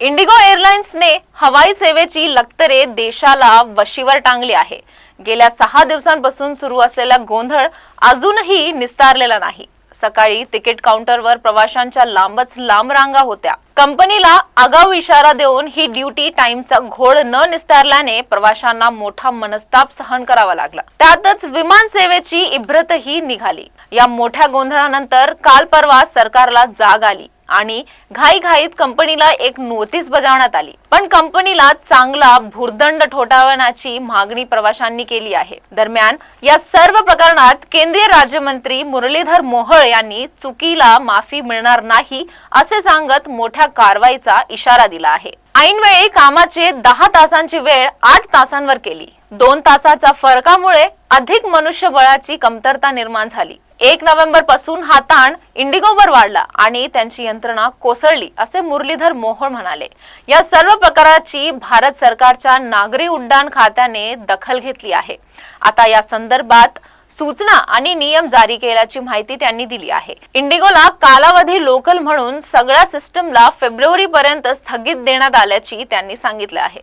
Indigo एअरलाइन्सने हवाई सेवेची लक्तरे देशाला वशीवर टांगली आहे। गेल्या 6 दिवसांपासून सुरू असलेला गोंधळ अजूनही निस्तारलेला नाही। सकाळी तिकीट काउंटरवर प्रवाशांच्या लांबच लांब रांगा होत्या। कंपनीला आगाऊ इशारा देऊन ही ड्युटी टाइमचा घोळ न निस्तारल्याने प्रवाशांना मोठा मनस्ताप सहन करावा लागला। त्यातच विमान सेवेची इब्रतही निघाली। या मोठ्या गोंधळानंतर काल परवा सरकारला जाग आली आणि घाईघाईत कंपनीला एक नोटीस बजावण्यात आली। पण कंपनीला चांगला भुर्दंड ठोठावण्याची मागणी प्रवाशांनी केली आहे। दरम्यान या सर्व प्रकरणात केंद्रीय राज्यमंत्री मुरलीधर मोहोळ यांनी चुकीला माफी मिळणार नाही असे सांगत मोठ्या कारवाईचा इशारा दिला आहे। ऐनवेळी कामाचे 10 तासांची वेळ 8 तासांवर केली। 2 तासाच्या फरकामुळे अधिक मनुष्यबळाची कमतरता निर्माण झाली। 1 नोव्हेंबर पासून हा ताण इंडिगोवर वाढला आणि त्यांची यंत्रणा कोसळली असे मुरलीधर मोहोळ म्हणाले। या सर्व प्रकाराची भारत सरकारच्या नागरी उड्डाण खात्याने दखल घेतली आहे। आता या संदर्भात सूचना आणि नियम जारी केल्याची माहिती त्यांनी दिली आहे। इंडिगोला कालावधी लोकल म्हणून सगळ्या सिस्टमला फेब्रुवारी पर्यंत स्थगित देण्यात आल्याची त्यांनी सांगितले आहे।